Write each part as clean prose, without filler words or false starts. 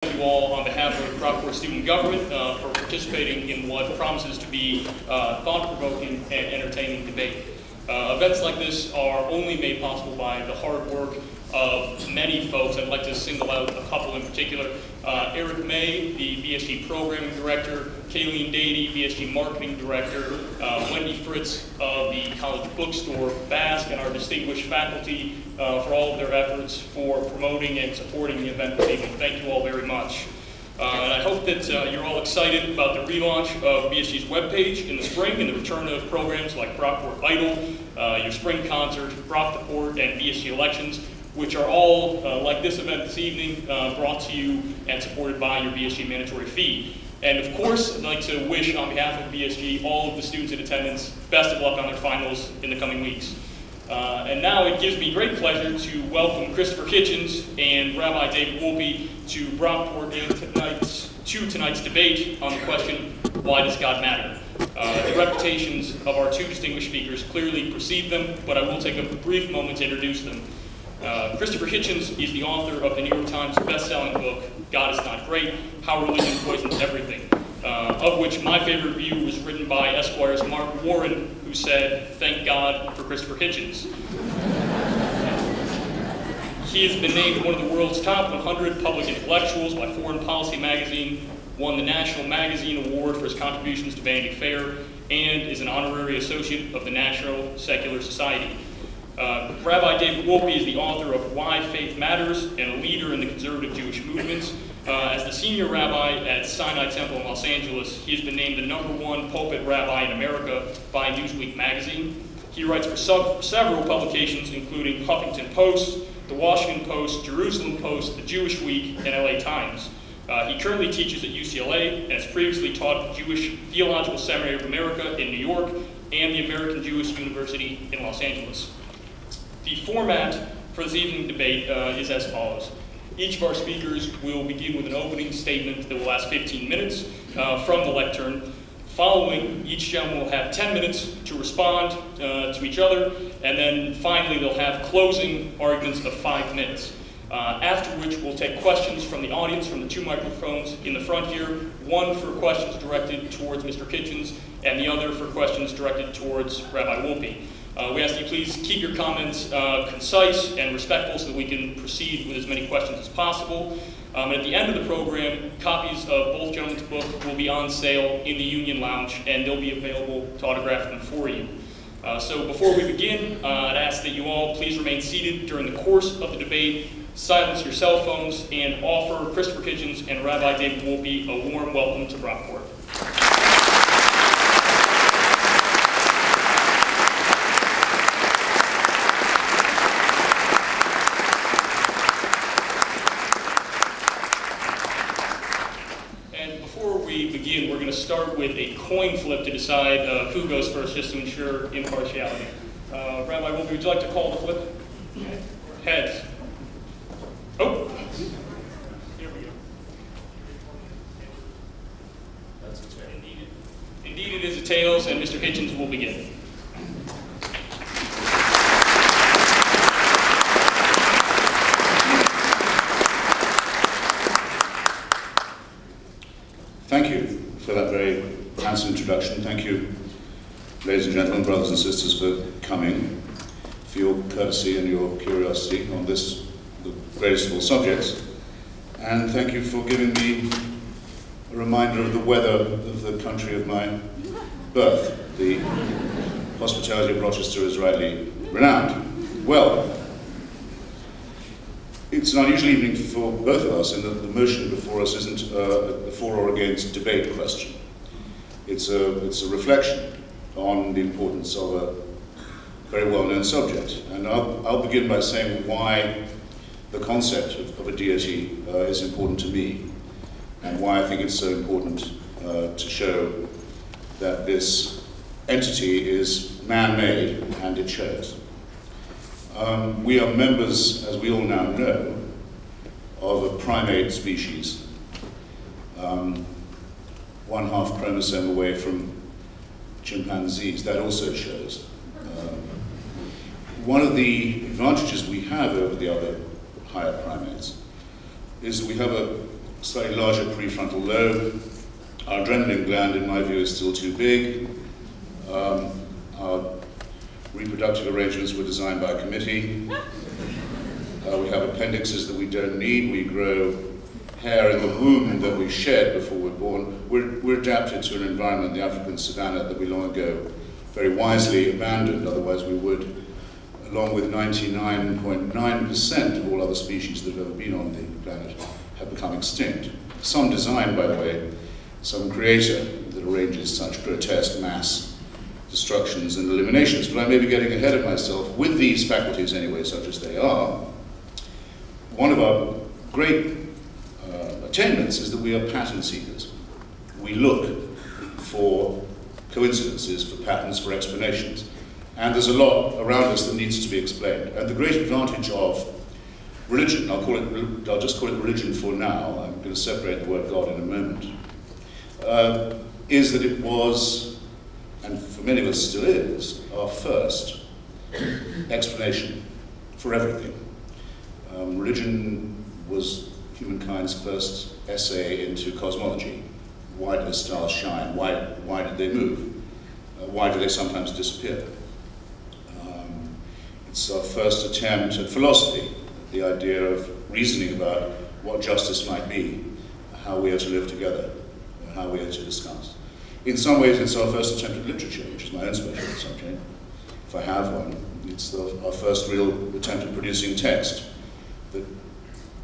you all on behalf of Brockport Student Government for participating in what promises to be thought-provoking and entertaining debate. Events like this are only made possible by the hard work of many folks. I'd like to single out a couple in particular. Eric May, the BSG Programming Director, Kayleen Dady, BSG Marketing Director, Wendy Fritz of the College Bookstore, Basque, and our distinguished faculty for all of their efforts for promoting and supporting the event this evening. Thank you all very much. And I hope that you're all excited about the relaunch of BSG's webpage in the spring and the return of programs like Brockport Idol, your spring concert, Brockport, and BSG Elections, which are all, like this event this evening, brought to you and supported by your BSG mandatory fee. And of course, I'd like to wish, on behalf of BSG, all of the students in attendance best of luck on their finals in the coming weeks. And now it gives me great pleasure to welcome Christopher Hitchens and Rabbi David Wolpe to Brockport to tonight's debate on the question, why does God matter? The reputations of our two distinguished speakers clearly precede them, but I will take a brief moment to introduce them. Christopher Hitchens is the author of the New York Times best-selling book, God Is Not Great, How Religion Poisons Everything, of which my favorite review was written by Esquire's Mark Warren, who said, "Thank God for Christopher Hitchens." He has been named one of the world's top 100 public intellectuals by Foreign Policy magazine, won the National Magazine Award for his contributions to Vanity Fair, and is an honorary associate of the National Secular Society. Rabbi David Wolpe is the author of Why Faith Matters and a leader in the conservative Jewish movements. As the senior rabbi at Sinai Temple in Los Angeles, he has been named the #1 pulpit rabbi in America by Newsweek magazine. He writes for several publications, including Huffington Post, The Washington Post, Jerusalem Post, The Jewish Week, and LA Times. He currently teaches at UCLA and has previously taught at the Jewish Theological Seminary of America in New York and the American Jewish University in Los Angeles. The format for this evening debate is as follows. Each of our speakers will begin with an opening statement that will last 15 minutes from the lectern. Following, each gentleman will have 10 minutes to respond to each other, and then finally they'll have closing arguments of 5 minutes. After which we'll take questions from the audience from the two microphones in the front here, one for questions directed towards Mr. Hitchens, and the other for questions directed towards Rabbi Wolpe. We ask that you please keep your comments concise and respectful so that we can proceed with as many questions as possible. And at the end of the program, copies of both gentlemen's books will be on sale in the Union Lounge, and they'll be available to autograph them for you. So before we begin, I'd ask that you all please remain seated during the course of the debate, silence your cell phones, and offer Christopher Hitchens and Rabbi David Wolpe a warm welcome to Brockport. We're going to start with a coin flip to decide who goes first, just to ensure impartiality. Rabbi Wolpe, would you like to call the flip? Heads. Oh! Here we go. That's what's right. Indeed it is a tails, and Mr. Hitchens will begin. Thank you for that very handsome introduction. Thank you, ladies and gentlemen, brothers and sisters, for coming, for your courtesy and your curiosity on this very small subject. And thank you for giving me a reminder of the weather of the country of my birth. The hospitality of Rochester is rightly renowned. Well, it's an unusual evening for both of us in that the motion before us isn't a for or against debate question. It's a reflection on the importance of a very well-known subject. And I'll begin by saying why the concept of a deity is important to me, and why I think it's so important to show that this entity is man-made, and it shows. We are members, as we all now know, of a primate species, 1/2 chromosome away from chimpanzees. That also shows. One of the advantages we have over the other higher primates is that we have a slightly larger prefrontal lobe. Our adrenaline gland, in my view, is still too big. Our reproductive arrangements were designed by a committee. We have appendixes that we don't need. We grow hair in the womb that we shed before we're born. We're adapted to an environment, the African savanna, that we long ago very wisely abandoned. Otherwise we would, along with 99.9% of all other species that have ever been on the planet, have become extinct. Some design, by the way, some creator that arranges such grotesque mass destructions and eliminations. But I may be getting ahead of myself. With these faculties anyway, such as they are, one of our great attainments is that we are pattern seekers. We look for coincidences, for patterns, for explanations. And there's a lot around us that needs to be explained. And the great advantage of religion, I'll just call it religion for now, I'm going to separate the word God in a moment, is that it was, and for many of us still is, our first explanation for everything. Religion was humankind's first essay into cosmology. Why do the stars shine? Why did they move? Why do they sometimes disappear? It's our first attempt at philosophy, the idea of reasoning about what justice might be, how we are to live together, how we are to discuss. In some ways, it's our first attempt at literature, which is my own special subject. If I have one, it's our first real attempt at producing text that,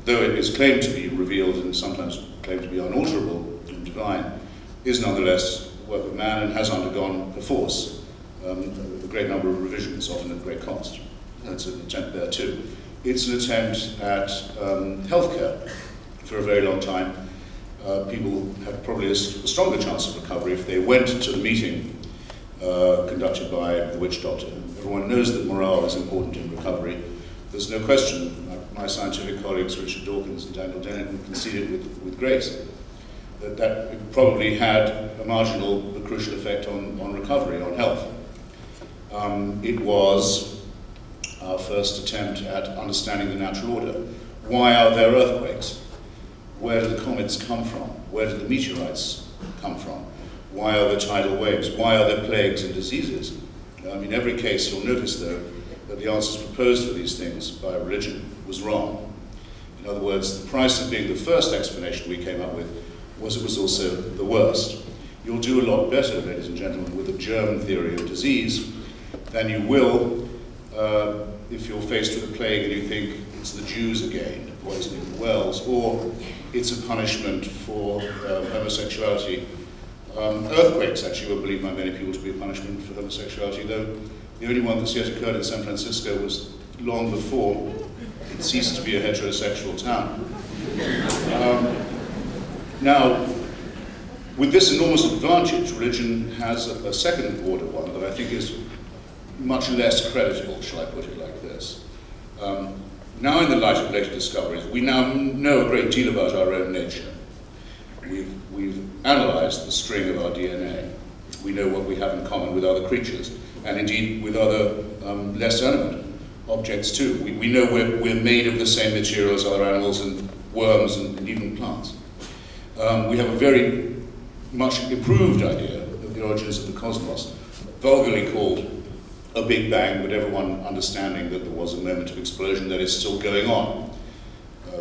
though it is claimed to be revealed and sometimes claimed to be unalterable and divine, is nonetheless the work of man and has undergone, perforce, a great number of revisions, often at great cost. That's an attempt there too. It's an attempt at healthcare. For a very long time, people had probably a stronger chance of recovery if they went to the meeting conducted by the witch doctor. Everyone knows that morale is important in recovery. There's no question. My scientific colleagues, Richard Dawkins and Daniel Dennett, conceded with grace that it probably had a marginal but crucial effect on recovery, on health. It was our first attempt at understanding the natural order. Why are there earthquakes? Where do the comets come from? Where do the meteorites come from? Why are there tidal waves? Why are there plagues and diseases? In every case, you'll notice, though, that the answers proposed for these things by religion was wrong. In other words, the price of being the first explanation we came up with was it was also the worst. You'll do a lot better, ladies and gentlemen, with a germ theory of disease than you will if you're faced with a plague and you think it's the Jews again poisoning the wells, or it's a punishment for homosexuality. Earthquakes actually were believed by many people to be a punishment for homosexuality, though the only one that's yet occurred in San Francisco was long before it ceased to be a heterosexual town. Now, with this enormous advantage, religion has a second order one that I think is much less creditable, shall I put it like this. Now, in the light of later discoveries, we now know a great deal about our own nature. We've analyzed the string of our DNA. We know what we have in common with other creatures, and indeed with other less animate objects too. We know we're made of the same material as other animals and worms and even plants. We have a very much improved idea of the origins of the cosmos, vulgarly called a Big Bang, but everyone understanding that there was a moment of explosion that is still going on.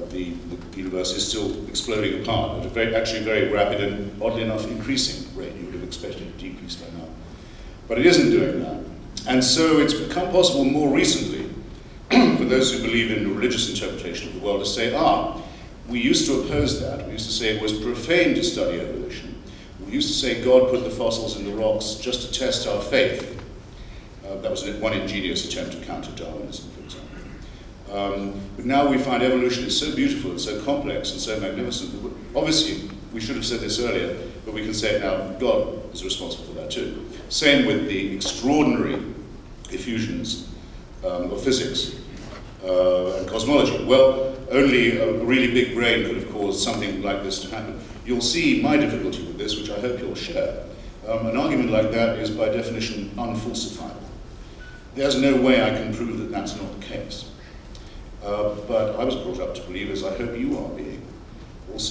The universe is still exploding apart at a actually very rapid and, oddly enough, increasing rate. You would have expected it to decrease by now. But it isn't doing that. And so it's become possible more recently for those who believe in the religious interpretation of the world to say, we used to oppose that. We used to say it was profane to study evolution. We used to say God put the fossils in the rocks just to test our faith. That was one ingenious attempt to counter Darwinism, for example. But now we find evolution is so beautiful and so complex and so magnificent. Obviously, we should have said this earlier, but we can say it now, God is responsible for that too. Same with the extraordinary effusions of physics and cosmology. Well, only a really big brain could have caused something like this to happen. You'll see my difficulty with this, which I hope you'll share. An argument like that is by definition unfalsifiable. There's no way I can prove that that's not the case. But I was brought up to believe, as I hope you are being,